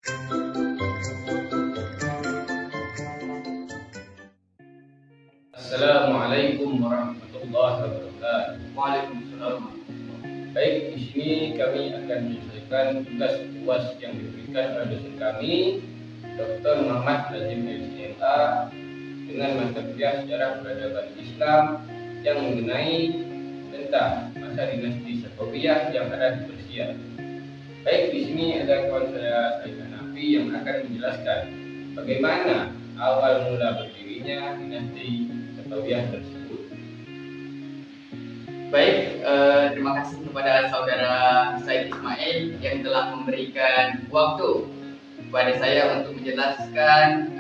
Assalamualaikum warahmatullahi wabarakatuh. Waalaikumsalam. Baik, di sini kami akan menyelesaikan tugas UAS yang diberikan oleh dosen kami, Dr. Muhammad Nazim LCMA, dengan mata kuliah Sejarah Peradaban Islam yang mengenai tentang masa dinasti Safawiyah yang ada di Persia. Baik, di sini ada kawan saya Said Hanafi yang akan menjelaskan bagaimana awal mula berdirinya dinasti Safawiyah tersebut. Baik, terima kasih kepada saudara Said Ismail yang telah memberikan waktu kepada saya untuk menjelaskan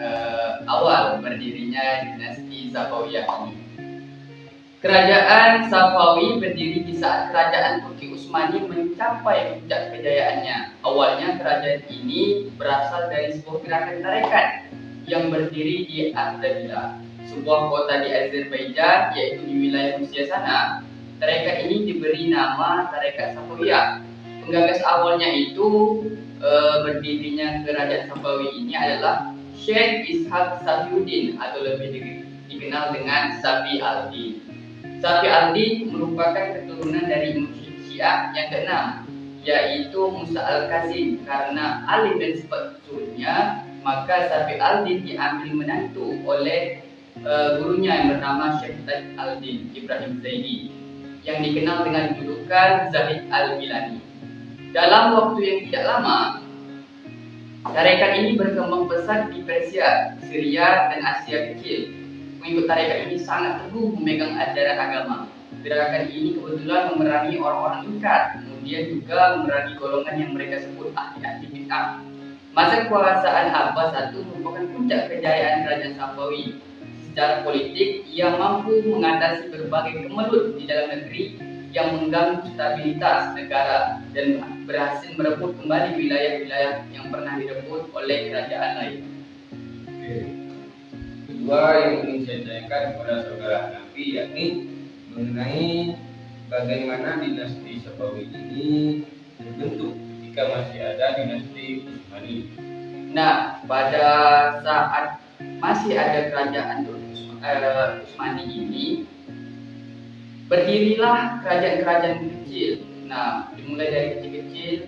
awal berdirinya dinasti Safawiyah ini. Kerajaan Safawi berdiri di saat kerajaan Turki Utsmani mencapai puncak kejayaannya. Awalnya kerajaan ini berasal dari sebuah gerakan tarekat yang berdiri di Ardabil, sebuah kota di Azerbaijan, yaitu di wilayah Rusia sana. Tarekat ini diberi nama Tarekat Safawiyah. Penggagas awalnya itu berdirinya kerajaan Safawi ini adalah Syekh Ishaq Safiuddin atau lebih dikenal dengan Safi al-Din. Safi al-Din merupakan keturunan dari Musyrik Syiah yang keenam, yaitu Musa al-Kazim. Karena alim dan sifat usulnya, maka Safi al-Din diambil menantu oleh gurunya yang bernama Syekh Taj al-Din Ibrahim Zaidi, yang dikenal dengan julukan Zahid al-Milani. Dalam waktu yang tidak lama, tarekat ini berkembang pesat di Persia, Syria, dan Asia Kecil. Pengikut tarekat ini sangat teguh memegang ajaran agama. Gerakan ini kebetulan memerangi orang-orang ingkar, kemudian juga memerangi golongan yang mereka sebut ahli bid'ah. Masa kekuasaan Abbas I merupakan puncak kejayaan kerajaan Safawi. Secara politik, ia mampu mengatasi berbagai kemelut di dalam negeri yang mengganggu stabilitas negara dan berhasil merebut kembali wilayah-wilayah yang pernah direbut oleh kerajaan lain. Kedua yang ingin saya tanyakan kepada saudara Hanafi yakni mengenai bagaimana dinasti Safawi ini terbentuk jika masih ada dinasti Utsmani. Nah, pada saat masih ada kerajaan Utsmani ini, berdirilah kerajaan-kerajaan kecil. Nah, dimulai dari kecil-kecil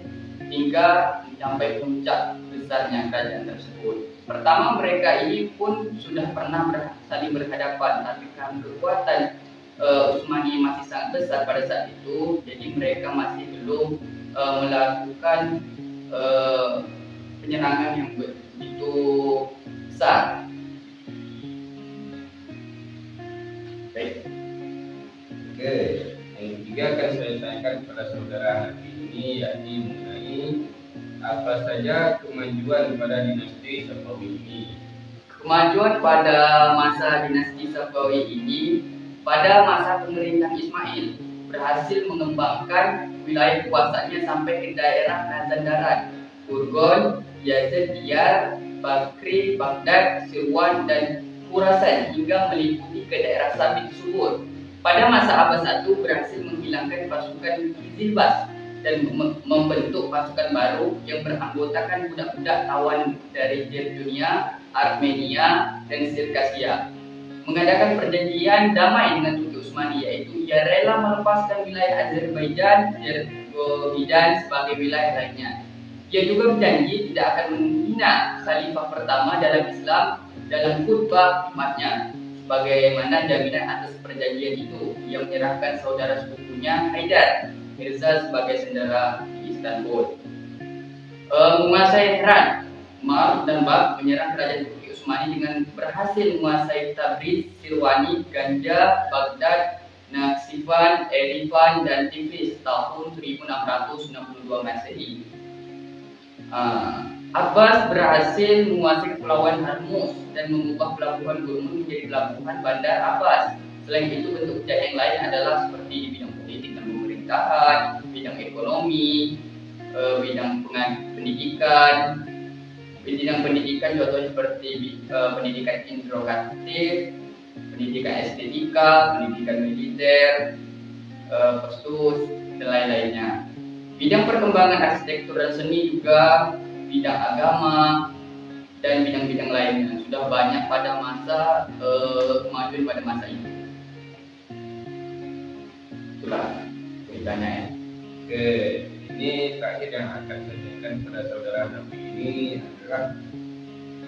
hingga mencapai puncak besarnya kerajaan tersebut. Pertama, mereka ini pun sudah pernah saling berhadapan, tapi karena kekuatan Utsmani masih sangat besar pada saat itu, jadi mereka masih belum melakukan penyerangan yang begitu besar. Baik. Oke, yang ketiga akan saya tanyakan kepada saudara Hanafi ini yakni mengenai apa saja kemajuan pada dinasti Safawi ini. Kemajuan pada masa dinasti Safawi ini, pada masa pemerintahan Ismail, berhasil mengembangkan wilayah kekuasaannya sampai ke daerah Mazandaran, Urgon, Yazd, Diyar, Bakri, Baghdad, Sirwan, dan Khurasan hingga meliputi ke daerah Sabit Subur. Pada masa Abbas I berhasil menghilangkan pasukan Kizilbas dan membentuk pasukan baru yang beranggotakan budak-budak tawan dari Jerdunia, Armenia, dan Sirkasia. Mengadakan perjanjian damai dengan Turki Utsmani, yaitu ia rela melepaskan wilayah Azerbaijan, Zergovidan sebagai wilayah lainnya. Ia juga berjanji tidak akan menghina Khalifah pertama dalam Islam dalam khutbah Jumatnya. Bagaimana jaminan atas perjanjian itu? Ia menyerahkan saudara sepupunya Haidar Mirza sebagai sendera di Istanbul. Menguasai Iran, Mar dan Bab menyerang kerajaan Turki Utsmani dengan berhasil menguasai Tabriz, Sirwani, Ganja, Baghdad, Nakshivan, Erivan, dan Tiflis tahun 1662 Masehi. Abbas berhasil menguasai Kepulauan Hormuz dan mengubah pelabuhan Gurmun menjadi pelabuhan Bandar Abbas. Selain itu, bentuk kejayaan yang lain adalah seperti di bidang politik dan pemerintahan, bidang ekonomi, bidang pendidikan. Bidang pendidikan contohnya seperti pendidikan integratif, pendidikan estetika, pendidikan militer, persus, dan lain-lainnya. Bidang perkembangan arsitektur dan seni juga bidang agama, dan bidang-bidang lainnya. Sudah banyak pada masa kemajuan pada masa itu. Itulah ceritanya ya. Oke, ini terakhir yang akan saya tanyakan kepada saudara Nabi ini adalah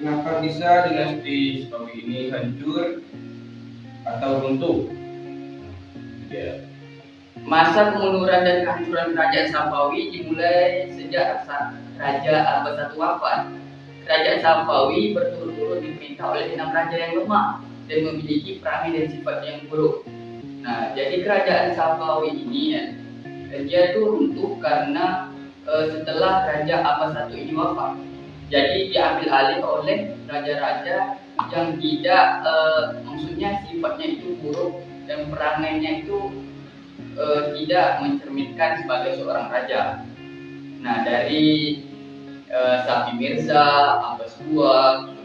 kenapa bisa dinasti Safawi ini hancur atau runtuh? Ya. Masa kemunduran dan kehancuran kerajaan Safawi dimulai sejak Raja Abbas I wafat. Kerajaan Safawi berturut-turut diperintah oleh 6 raja yang lemah dan memiliki perangai dan sifat yang buruk. Nah, jadi kerajaan Safawi ini ya, dia itu runtuh karena setelah Raja Abbas I ini wafat. Jadi diambil alih oleh raja-raja yang tidak maksudnya sifatnya itu buruk dan perangainya itu tidak mencerminkan sebagai seorang raja. Nah, dari Safi Mirza, Abbas II,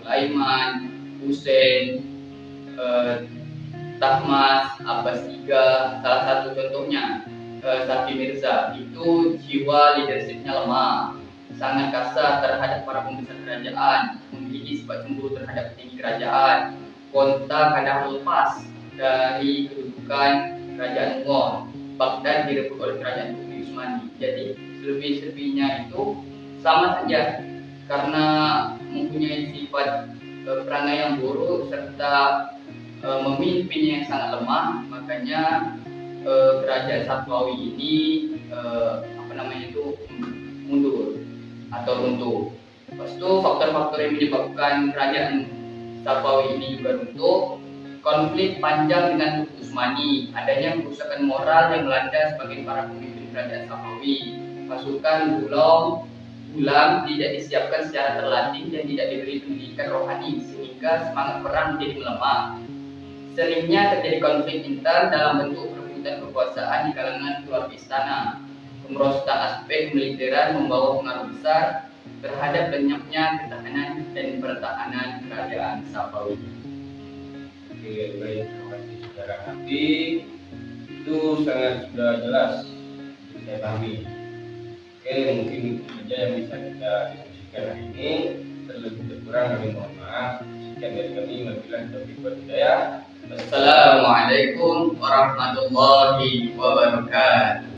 Sulaiman, Hussein, Tahmas, Abbas III, salah satu contohnya Safi Mirza itu jiwa leadershipnya lemah, sangat kasar terhadap para pembesar kerajaan, memiliki sifat cemburu terhadap petinggi kerajaan, kontak kadang lepas dari kedudukan kerajaan Mughal. Baghdad direbut oleh kerajaan Turki Utsmani. Jadi selebih-selebihnya itu sama saja karena mempunyai sifat perangai yang buruk serta memimpinnya yang sangat lemah, makanya kerajaan Safawi ini mundur atau runtuh. Lepas itu faktor-faktor yang menyebabkan kerajaan Safawi ini juga runtuh: konflik panjang dengan Turki Utsmani, adanya kerusakan moral yang melanda sebagian para pemimpin kerajaan Safawi, pasukan gulam tidak disiapkan secara terlatih dan tidak diberi pendidikan rohani sehingga semangat perang menjadi melemah. Seringnya terjadi konflik intern dalam bentuk perebutan kekuasaan di kalangan keluarga istana. Kemerosotan aspek militeran membawa pengaruh besar terhadap lenyapnya ketahanan dan pertahanan kerajaan Safawi. Oke, baik, terima kasih saudara Nabi. Itu sangat sudah jelas saya pahami. Oke, mungkin itu saja yang bisa kita diskusikan hari ini. Terlebih kurang kami mohon maaf. Sekian dari kami, wabillahi taufiq wal hidayah. Assalamualaikum warahmatullahi wabarakatuh.